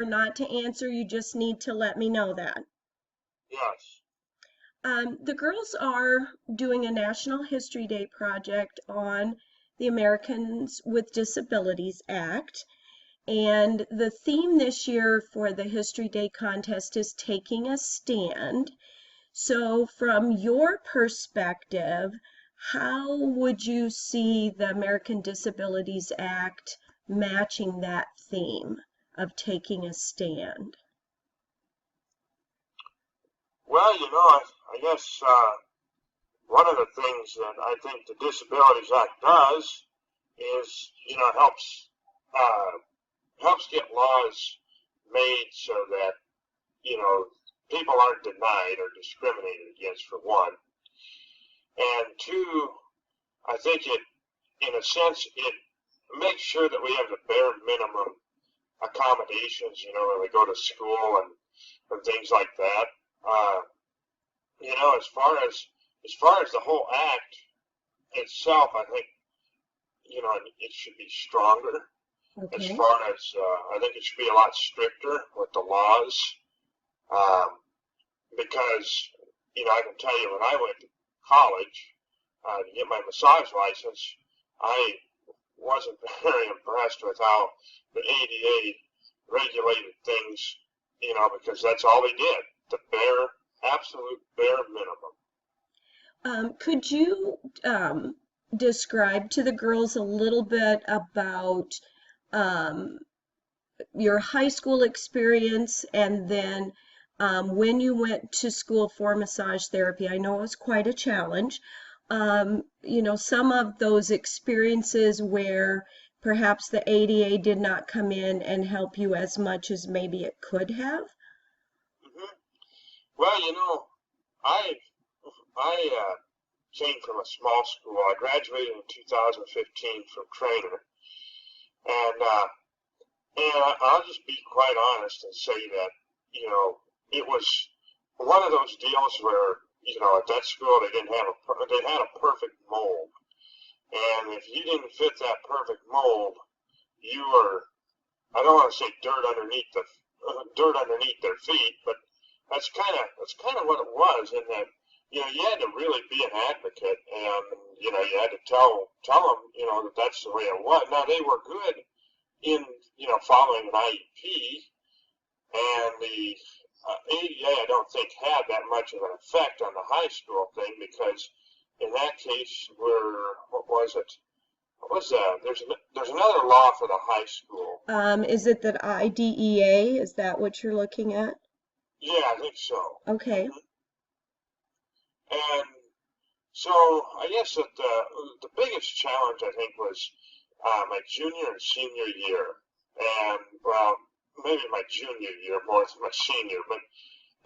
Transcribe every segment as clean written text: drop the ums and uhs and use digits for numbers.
or not to answer. You just need to let me know that. Yes. The girls are doing a National History Day project on the Americans with Disabilities Act. And the theme this year for the History Day contest is taking a stand. So, from your perspective, how would you see the American Disabilities Act matching that theme of taking a stand? Well, I guess one of the things that I think the Disabilities Act does is, uh, helps get laws made so that, you know, people aren't denied or discriminated against, for one. And two, I think in a sense, it makes sure that we have the bare minimum accommodations, when we go to school and things like that. Uh, as far as the whole act itself, I think, it should be stronger. As Okay. far as, I think it should be a lot stricter with the laws, um, because, I can tell you when I went to college to get my massage license, I wasn't very impressed with how the ADA regulated things, because that's all they did, the absolute bare minimum. Could you describe to the girls a little bit about um, your high school experience and then when you went to school for massage therapy? I know it was quite a challenge. Some of those experiences where perhaps the ADA did not come in and help you as much as maybe it could have. Hmm. Well, I I came from a small school. I graduated in 2015 from Trainer, and I'll just be quite honest and say that it was one of those deals where at that school they had a perfect mold, and if you didn't fit that perfect mold, you were, I don't want to say dirt underneath their feet, but that's kind of what it was. In that you had to really be an advocate, and you had to tell them that that's the way it was. Now they were good in following an IEP, and the ADA I don't think had that much of an effect on the high school thing, because in that case, what was it? What was that? There's another law for the high school. Is it that IDEA? Is that what you're looking at? Yeah, I think so. Okay. Hmm. And so I guess that the biggest challenge I think was my junior and senior year, and well, maybe my junior year more than my senior, but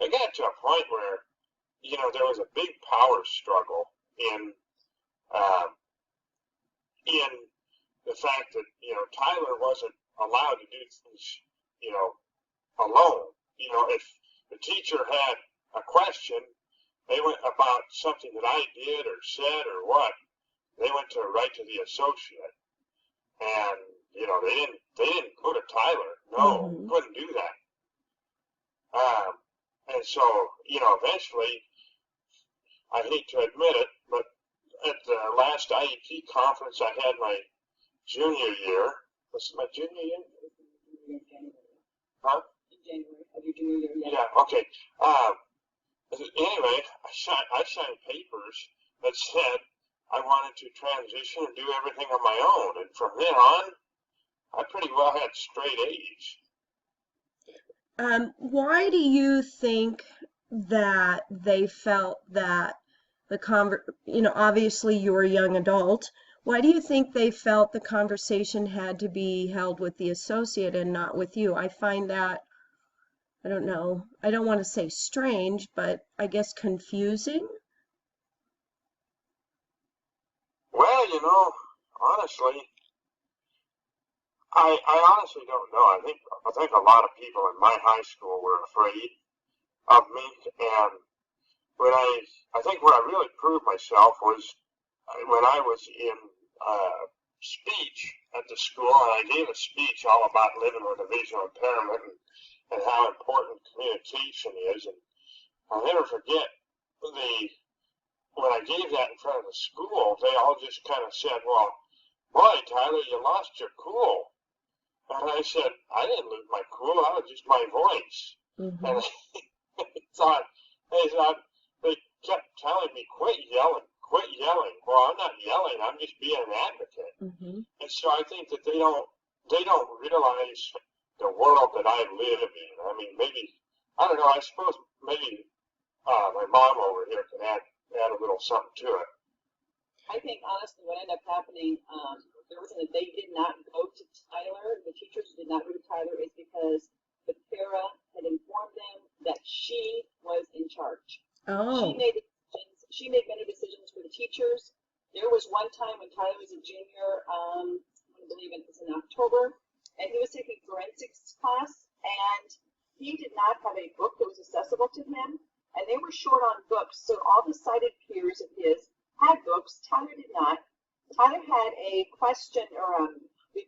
I got to a point where there was a big power struggle in uh, in the fact that Tyler wasn't allowed to do things you know alone. If the teacher had a question, they went about something that I did or said or what, they went to right to the associate, and they didn't go to Tyler. No, Mm-hmm. couldn't do that. And so eventually, I hate to admit it, but at the last IEP conference I had my junior year, was it my junior year? Huh? Yeah. Okay. Anyway, I signed papers that said I wanted to transition and do everything on my own, and from then on, I pretty well had straight A's. Why do you think that they felt that obviously you're a young adult. Why do you think they felt the conversation had to be held with the associate and not with you? I find that, I don't know, I don't want to say strange, but I guess confusing. Well, honestly, I honestly don't know. I think a lot of people in my high school were afraid of me, and when I think where I really proved myself was when I was in speech at the school, and I gave a speech all about living with a visual impairment and how important communication is. And I'll never forget when I gave that in front of the school, they all just kind of said, "Well, boy, Tyler, you lost your cool." And I said, "I didn't lose my cool. I was just my voice." And they kept telling me, quit yelling. Well, I'm not yelling. I'm just being an advocate. And so I think that they don't realize the world that I live in. I mean, maybe, I don't know, I suppose maybe my mom over here can add a little something to it. I think honestly what ended up happening, the reason that they did not go to Tyler, the teachers did not go to Tyler, is because the para had informed them that she was in charge. Oh. She made many decisions for the teachers. There was one time when Tyler was a junior, I believe it was in October, and he was taking forensics class, and he did not have a book that was accessible to him, and they were short on books, so all the sighted peers of his had books. Tyler did not. Tyler had a question, or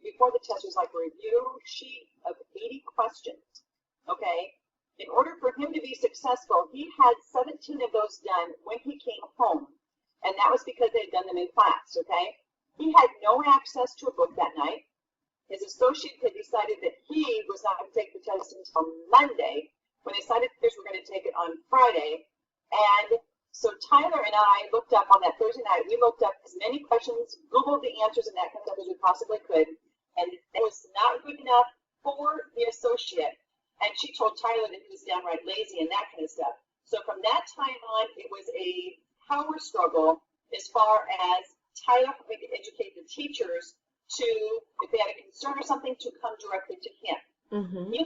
before the test was like a review sheet of 80 questions, okay? In order for him to be successful, he had 17 of those done when he came home, and that was because they had done them in class, okay? He had no access to a book that night. His associate had decided that he was not going to take the test until Monday, when they decided they were going to take it on Friday. And so Tyler and I looked up on that Thursday night, we looked up as many questions, Googled the answers and that kind of stuff as we possibly could, and it was not good enough for the associate. And she told Tyler that he was downright lazy and that kind of stuff. So from that time on, it was a power struggle as far as Tyler having to educate the teachers to, if they had a concern or something, to come directly to him. He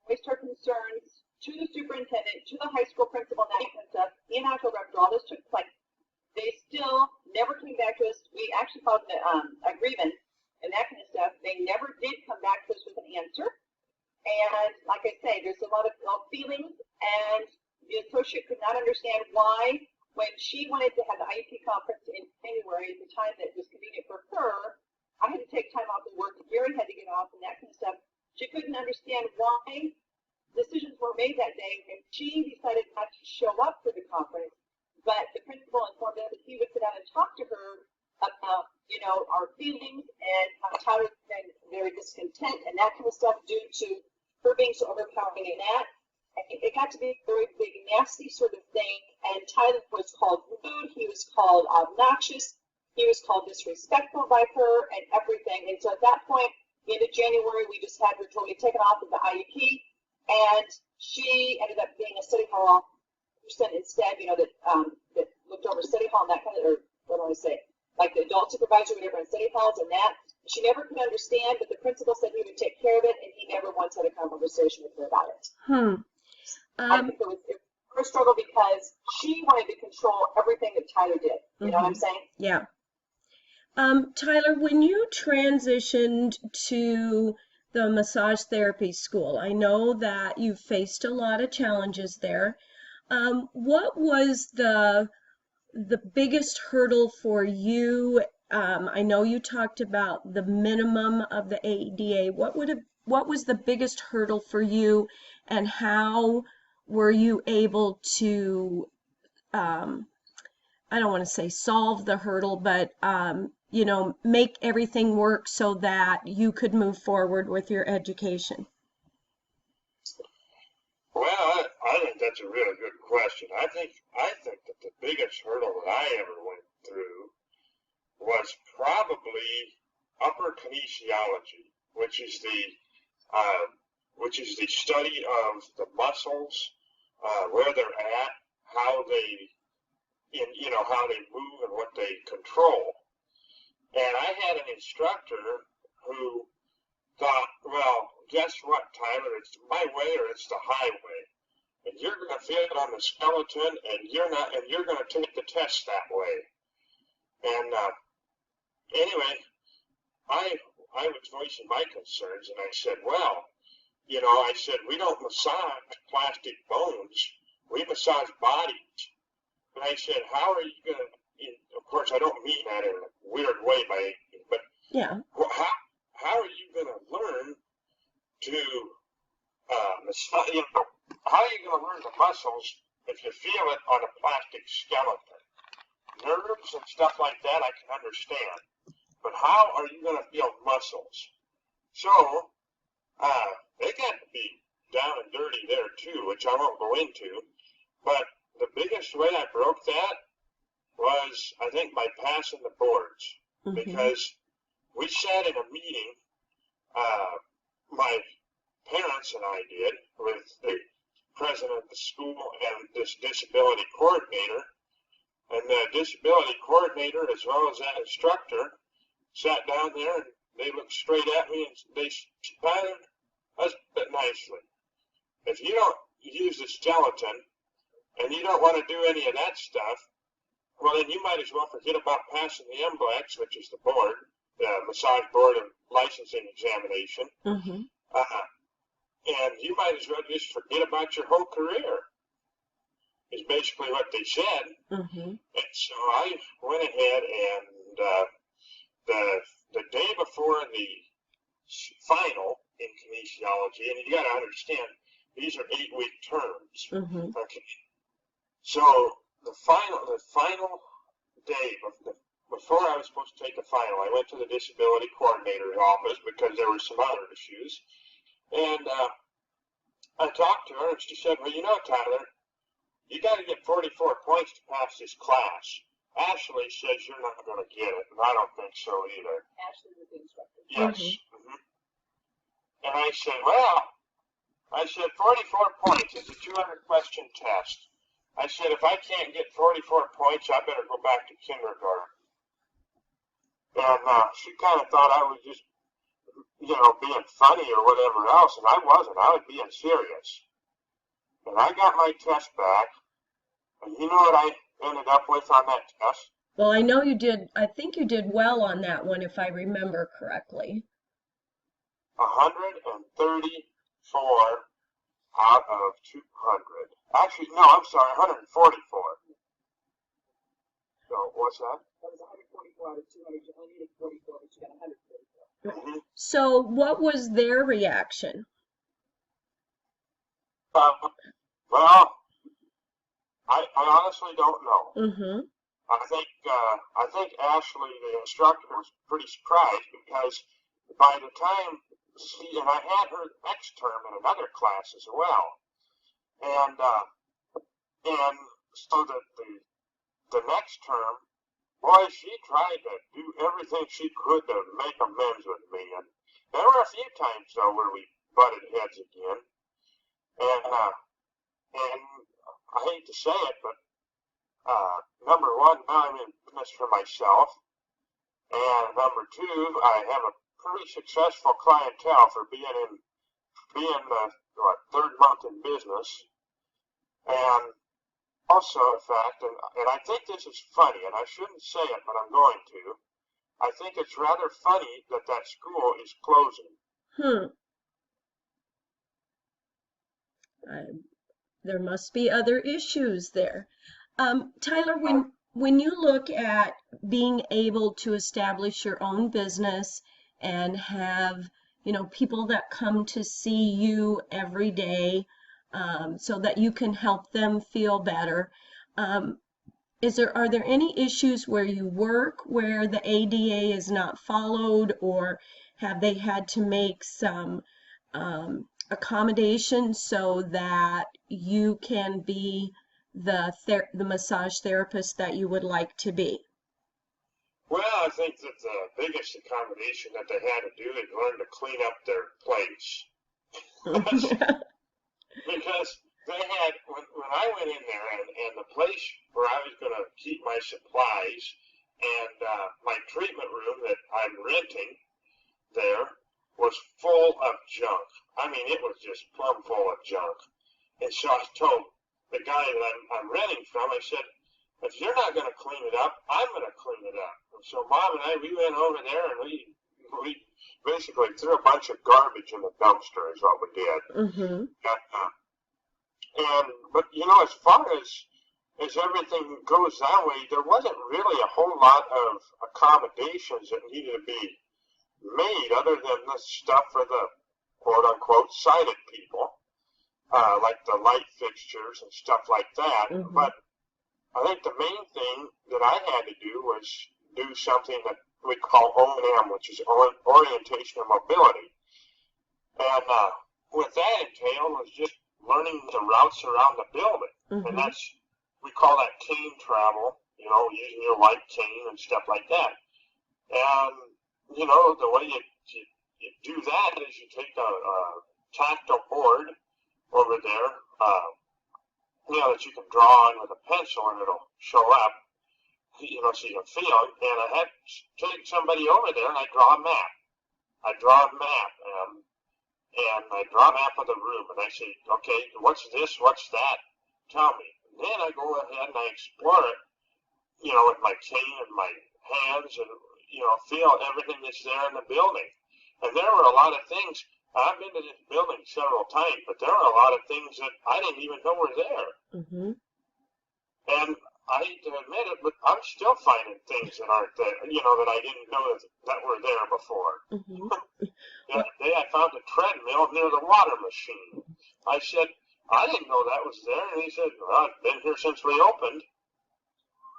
voiced her concerns to the superintendent, to the high school principal, and that kind of stuff. He and I told after all this took place, they still never came back to us. We actually filed a grievance and that kind of stuff. They never did come back to us with an answer. And like I say, there's a lot of feelings, and the associate could not understand why, when she wanted to have the IEP conference in January, the time that was convenient for her, I had to take time off of work, Gary had to get off and that kind of stuff. She couldn't understand why decisions were made that day, and she decided not to show up for the conference, but the principal informed us that he would sit down and talk to her about, you know, our feelings and how Tyler had been very discontent and that kind of stuff due to her being so overpowering in that. And it got to be a very big, nasty sort of thing, and Tyler was called rude, he was called obnoxious, he was called disrespectful by her and everything. And so at that point, the end of January, we just had her totally taken off of the IEP, and she ended up being a city hall person instead, you know, that looked over city hall and that kind of, or what do I say, like the adult supervisor, whatever, in city halls and that. She never could understand, but the principal said he would take care of it, and he never once had a conversation with her about it. I think it was a struggle because she wanted to control everything that Tyler did. You know what I'm saying? Yeah. Tyler, when you transitioned to the massage therapy school, I know that you faced a lot of challenges there. What was the biggest hurdle for you? I know you talked about the minimum of the ADA. What was the biggest hurdle for you, and how were you able to, I don't want to say solve the hurdle, but you know, make everything work so that you could move forward with your education? Well, I think that's a really good question. I think that the biggest hurdle that I ever went through was probably upper kinesiology, which is the study of the muscles, where they're at, how they, how they move and what they control. And I had an instructor who thought, well, guess what, Tyler? It's my way or it's the highway. And you're going to feel it on the skeleton, and you're going to take the test that way. And anyway, I was voicing my concerns, and I said, well, we don't massage plastic bones. We massage bodies. And I said, how are you going to, of course, I don't mean that in a weird way, but yeah. how are you going to learn to how are you going to learn the muscles if you feel it on a plastic skeleton? Nerves and stuff like that I can understand, but how are you going to build muscles? So they got to be down and dirty there too, which I won't go into, but the biggest way I broke that was, I think, by passing the boards, because we sat in a meeting, my parents and I did, with the president of the school and this disability coordinator, and the disability coordinator as well as that instructor sat down there and they looked straight at me and they said, Tyler, let's put it nicely. If you don't use the skeleton and you don't want to do any of that stuff, well, then you might as well forget about passing the MBLEX, which is the board, the Massage Board of Licensing Examination. And you might as well just forget about your whole career, is basically what they said. And so I went ahead and the day before the final in kinesiology, and you got to understand, these are 8-week terms. Okay. So the final day before I was supposed to take the final, I went to the disability coordinator's office because there were some other issues. And I talked to her and she said, well, you know, Tyler, you got to get 44 points to pass this class. Ashley says you're not going to get it, and I don't think so either. Ashley was the instructor. Yes. And I said, well, 44 points is a 200-question test. I said, if I can't get 44 points, I better go back to kindergarten. And she kind of thought I was just, being funny or whatever else, and I wasn't. I was being serious. And I got my test back, and you know what I ended up with on that test? Well, I know you did. I think you did well on that one, if I remember correctly. 134 out of 200. Actually, no, I'm sorry, 144. So, what's that? That was 144 out of 200. You only needed 44, but you got 144. So, what was their reaction? Well, I honestly don't know. I think Ashley, the instructor, was pretty surprised because by the time and I had her next term in another class as well, and so the next term, boy, she tried to do everything she could to make amends with me, and there were a few times though where we butted heads again, and I hate to say it, but number one, now I'm in business for myself, and number two, I have a pretty successful clientele for being the third month in business, and also the fact, and I think this is funny, and I shouldn't say it, but I'm going to. I think it's rather funny that school is closing. There must be other issues there. Tyler, when you look at being able to establish your own business and have, people that come to see you every day, so that you can help them feel better, are there any issues where you work where the ADA is not followed, or have they had to make some accommodations so that you can be the massage therapist that you would like to be? Well, I think that the biggest accommodation that they had to do is learn to clean up their place. Because they had, when I went in there, and the place where I was going to keep my supplies and my treatment room that I'm renting there was full of junk. I mean, it was just plumb full of junk. And so I told the guy that I'm renting from, I said, if you're not going to clean it up, I'm going to clean it up. And so Mom and I, we went over there and we basically threw a bunch of garbage in the dumpster is what we did. But as far as everything goes that way, there wasn't really a whole lot of accommodations that needed to be made other than the stuff for the quote-unquote sighted people, like the light fixtures and stuff like that. Mm-hmm. But I think the main thing that I had to do was do something that we call O&M, which is orientation and mobility. And what that entailed was just learning the routes around the building. Mm-hmm. And we call that cane travel, using your light cane and stuff like that. And, the way you do that is you take a tactile board over there, that you can draw on with a pencil and it'll show up, so you can feel it. And I had to take somebody over there and I draw a map. And I draw a map of the room and I say, okay, what's this, what's that? Tell me. And then I go ahead and I explore it, with my cane and my hands and, feel everything that's there in the building. And there were a lot of things. I've been to this building several times, but there were a lot of things that I didn't even know were there. Mm-hmm. And I hate to admit it, but I'm still finding things that aren't there, that I didn't know that were there before. Mm-hmm. The other day I found a treadmill near the water machine. I said, I didn't know that was there. And he said, well, it's been here since we opened.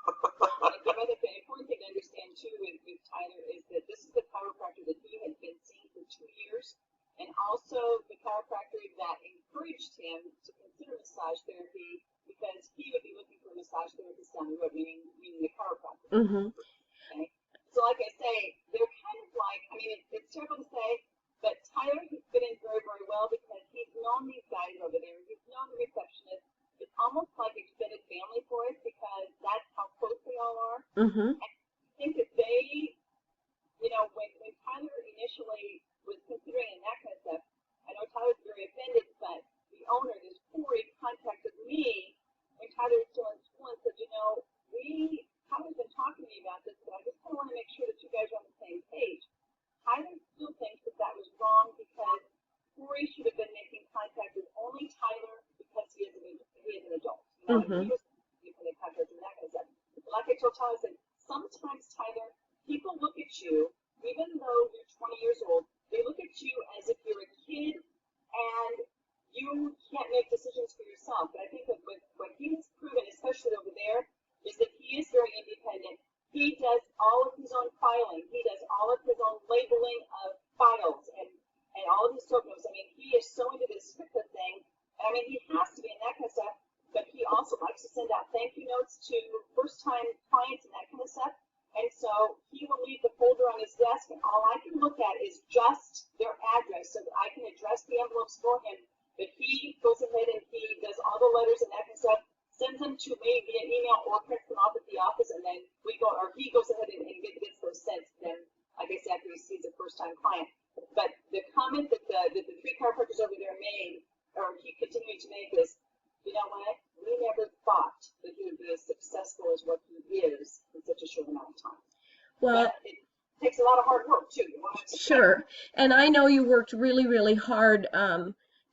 I think the important thing to understand too with Tyler is that this is the chiropractor that he had been seeing for 2 years, and also the chiropractor that encouraged him to consider massage therapy because he would be looking for a massage therapist down the road, meaning the chiropractor. Mm-hmm. Okay? So like I say, they're kind of like, it's terrible to say, but Tyler has fit in very, very well because he's known these guys over there. He's known the receptionist. It's almost like extended family for us because that's how close they all are. Mm-hmm. And I think that they, when Tyler initially was considering that kind of stuff, I know Tyler was very offended, but the owner, this Corey, contacted me when Tyler was still in school and said, Tyler's been talking to me about this, but I just kind of want to make sure that you guys are on the same page. Tyler still thinks that was wrong because Corey should have been making contact with only Tyler because he is an adult. Mm-hmm. He was making contact and that kind of stuff. But like I told Tyler, I said, sometimes, Tyler, people look at you, even though you're 20 years old, they look at you as if you're a kid and you can't make decisions for yourself. But I think that what he has proven, especially over there, is that he is very independent. He does all of his own filing. He does all of his own labeling of files and all of his tokens. He is so into this HIPAA thing. He has to be in that kind of stuff, but he also likes to send out thank you notes to first-time clients and that kind of stuff. And so he will leave the folder on his desk, and all I can look at is just their address so that I can address the envelopes for him. But he goes ahead and he does all the letters and that kind of stuff, sends them to me via email or prints them off at the office, and then he goes ahead and gets those sent then, like I said, after he sees a first-time client. But the comment that the 3 chiropractors over there made, or he continued to make, is, you know what? We never thought that he would be as successful as what he is in such a short amount of time. Well, but it takes a lot of hard work too. Sure. And I know you worked really, really hard,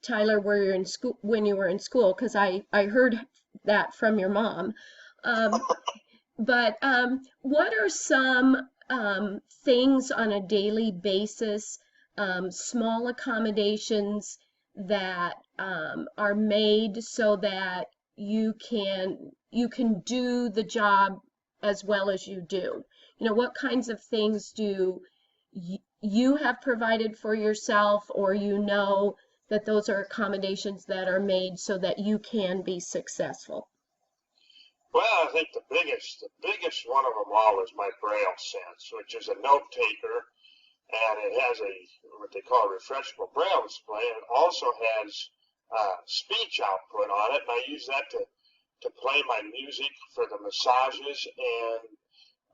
Tyler, when you were in school, because I heard that from your mom. But what are some things on a daily basis, small accommodations that are made so that you can do the job as well as you do? What kinds of things do you have provided for yourself, or that those are accommodations that are made so that you can be successful? Well, I think the biggest one of them all is my Braille sense, which is a note taker, and it has what they call a refreshable Braille display, and it also has speech output on it, and I use that to play my music for the massages, and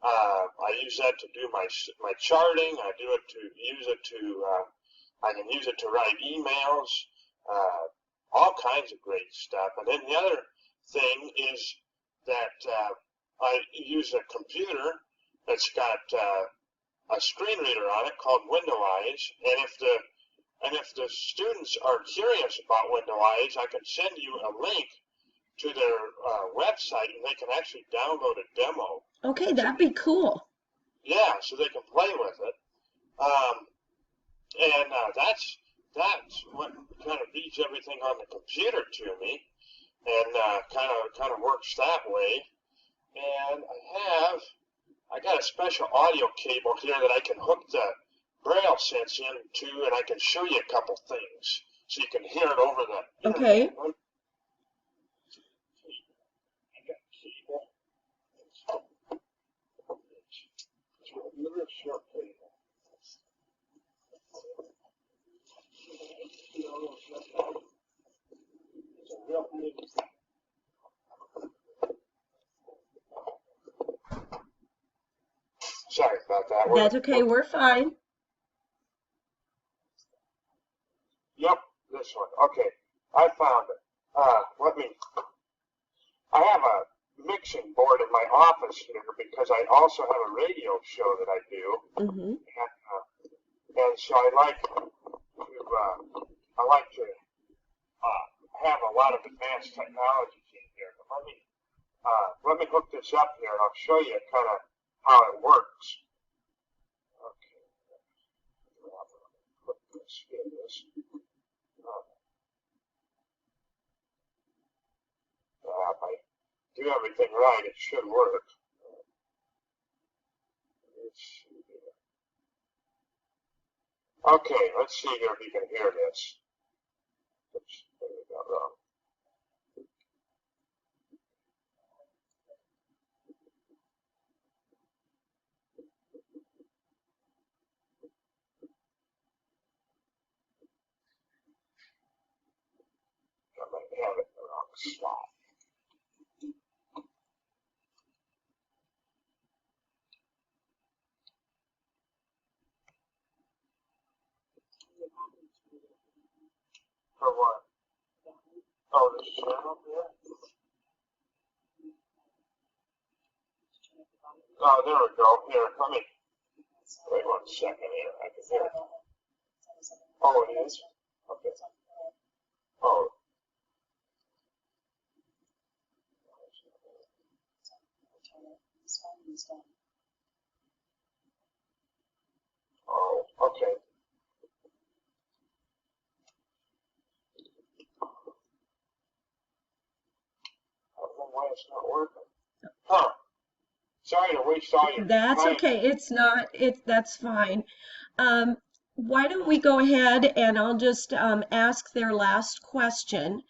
I use that to do my charting. I can use it to write emails, all kinds of great stuff. And then the other thing is that I use a computer that's got a screen reader on it called Window Eyes, and if the students are curious about Window Eyes, I can send you a link to their website, and they can actually download a demo. Okay, that'd be cool. Yeah, so they can play with it. That's what kind of reads everything on the computer to me, and kind of works that way. And I got a special audio cable here that I can hook the Braille sense into, and I can show you a couple things so you can hear it over the Okay. internet. I got cable. It's a real short cable. It's a real big. Sorry about that. That's okay. We're fine. Yep, this one. Okay, I found it. I have a mixing board in my office here because I also have a radio show that I do. Mm-hmm. And so I like to have a lot of advanced technologies in here. But let me hook this up here and I'll show you kind of how it works. Okay. Put this in this. If I do everything right, it should work. Let's see here. Okay, let's see here if you can hear this. Oops, maybe I got wrong. I might have it in the wrong slot. For what? Oh, this channel here? Oh, there we go. Here, let me. Wait 1 second here. I can hear it. Oh, it is? Okay. Oh. Oh, okay. I don't know why it's not working. Huh. Sorry to waste all your That's time. okay. It's not, that's fine. Why don't we go ahead and I'll just ask their last question.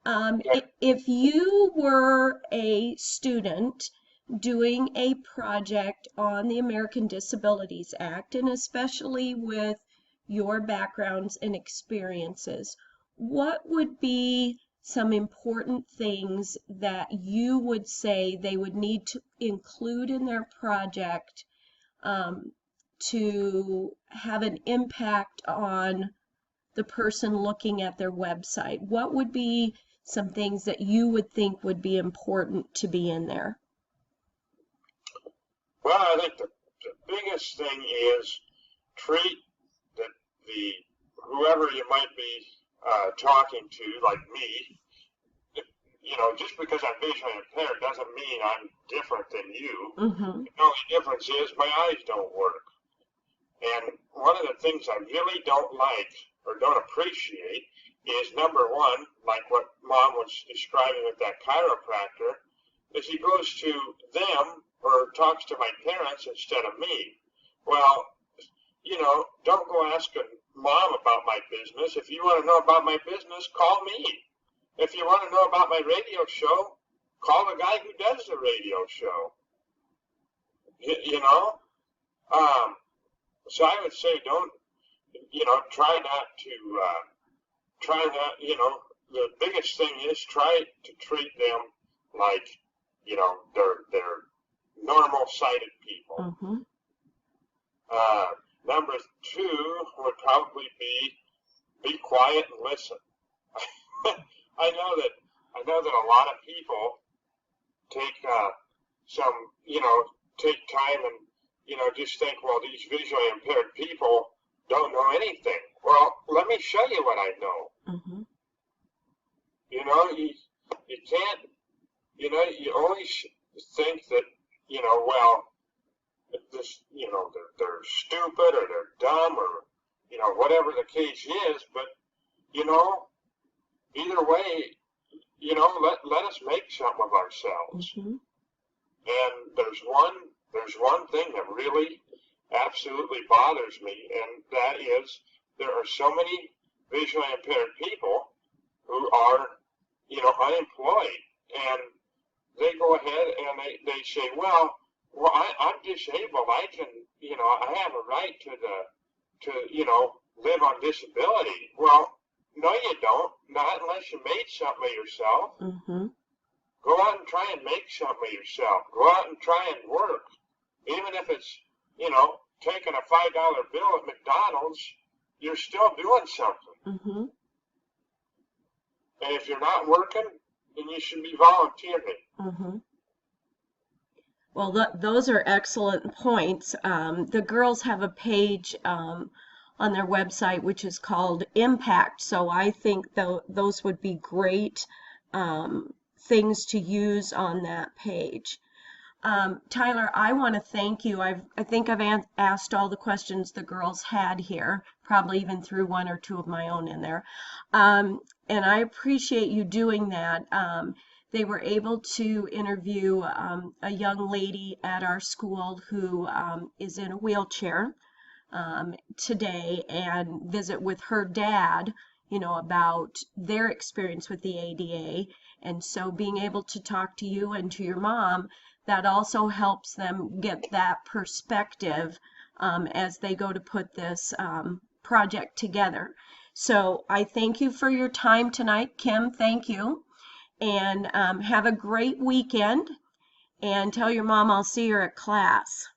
Okay. If you were a student doing a project on the American Disabilities Act, and especially with your backgrounds and experiences, what would be some important things that you would say they would need to include in their project to have an impact on the person looking at their website? What would be some things that you would think would be important to be in there? Well, I think the biggest thing is treat the whoever you might be talking to, like me. You know, just because I'm visually impaired doesn't mean I'm different than you. Mm-hmm. The only difference is my eyes don't work. And one of the things I really don't like or don't appreciate is, number one, like what Mom was describing with that chiropractor, is he goes to them or talks to my parents instead of me. Well, you know, don't go asking Mom about my business. If you want to know about my business, call me. If you want to know about my radio show, call the guy who does the radio show. You know? So I would say don't, try not, the biggest thing is try to treat them like, they're normal sighted people. Mm-hmm. Number two would probably be quiet and listen. I know that a lot of people take take time and just think, well, these visually impaired people don't know anything. Well, let me show you what I know. Mm-hmm. You can't. You always think that well, this, they're stupid or they're dumb or, whatever the case is. But, either way, let us make something of ourselves. Mm-hmm. And there's one thing that really absolutely bothers me, and that is there are so many visually impaired people who are, unemployed, and they go ahead and they say, well, I'm disabled. I can, I have a right to live on disability. Well, no, you don't. Not unless you made something of yourself. Mm-hmm. Go out and try and make something of yourself. Go out and try and work. Even if it's, taking a $5 bill at McDonald's, you're still doing something. Mm-hmm. And if you're not working, then you should be volunteering. Mm-hmm. Well, those are excellent points. The girls have a page on their website which is called Impact, so I think those would be great things to use on that page. Tyler, I want to thank you. I think I've asked all the questions the girls had here, probably even threw one or two of my own in there. And I appreciate you doing that. They were able to interview a young lady at our school who is in a wheelchair today and visit with her dad, about their experience with the ADA. And so being able to talk to you and to your mom, that also helps them get that perspective as they go to put this project together. So I thank you for your time tonight, Kim. Thank you. And have a great weekend. And tell your mom I'll see her at class.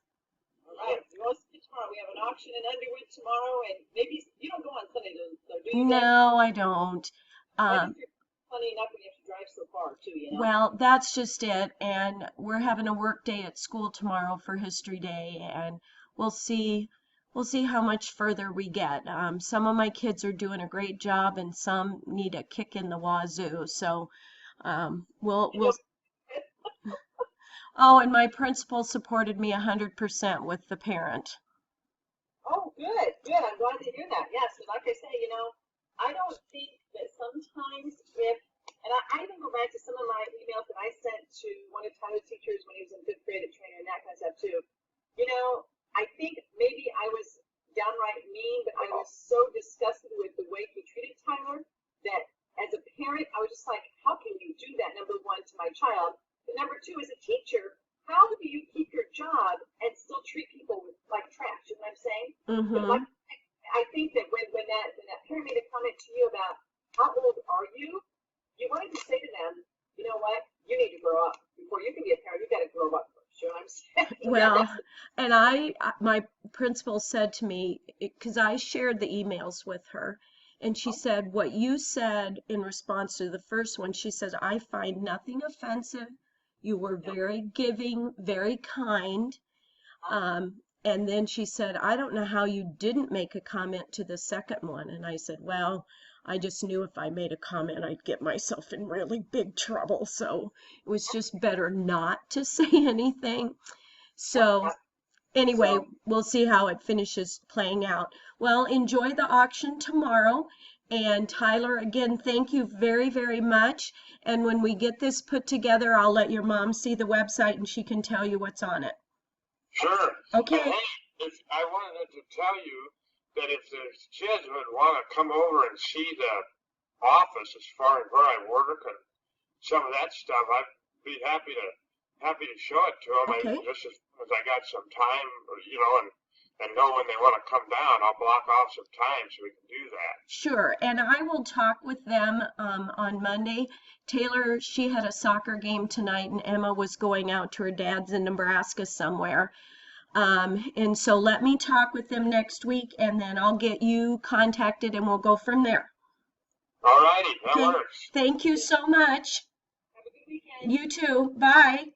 All right. We'll see you tomorrow. We have an auction in Underwood tomorrow, and maybe you don't go on Sunday, though, do you? No, I don't. I think you're funny enough when you have to drive so far, too, Well, that's just it. And we're having a work day at school tomorrow for History Day, and we'll see how much further we get. Some of my kids are doing a great job, and some need a kick in the wazoo. So we'll. Oh, and my principal supported me 100% with the parent. Oh, good, good. I'm glad to hear that. Yes, but like I say, I don't think that sometimes and I even go back to some of my emails that I sent to one of Tyler's teachers when he was in 5th grade at Trainer and that kind of stuff too. I think maybe I was downright mean, but I was so disgusted with the way he treated Tyler that as a parent, I was just like, how can you do that, number one, to my child? But number two, as a teacher, how do you keep your job and still treat people like trash? You know what I'm saying? Mm-hmm. But I think that when that parent made a comment to you about how old are you, you wanted to say to them, you know what, you need to grow up. Before you can be a parent, you got to grow up first. You know what I'm saying? Well, and my principal said to me, because I shared the emails with her, and she said, what you said in response to the first one, she said, I find nothing offensive. You were very giving, very kind. And then she said, I don't know how you didn't make a comment to the second one. And I said, well, I just knew if I made a comment, I'd get myself in really big trouble. So it was just better not to say anything. So anyway, we'll see how it finishes playing out. Well, enjoy the auction tomorrow. And Tyler, again, thank you very, very much. And when we get this put together, I'll let your mom see the website and she can tell you what's on it. Sure. Okay. And hey, if I wanted to tell you that if the kids would want to come over and see the office as far as where I work and some of that stuff, I'd be happy to show it to them. Okay. Just as I got some time, and know when they want to come down, I'll block off some time so we can do that. Sure, and I will talk with them on Monday. Taylor, she had a soccer game tonight, and Emma was going out to her dad's in Nebraska somewhere. And so let me talk with them next week, and then I'll get you contacted, and we'll go from there. All righty, that works. Thank you so much. Have a good weekend. You too. Bye.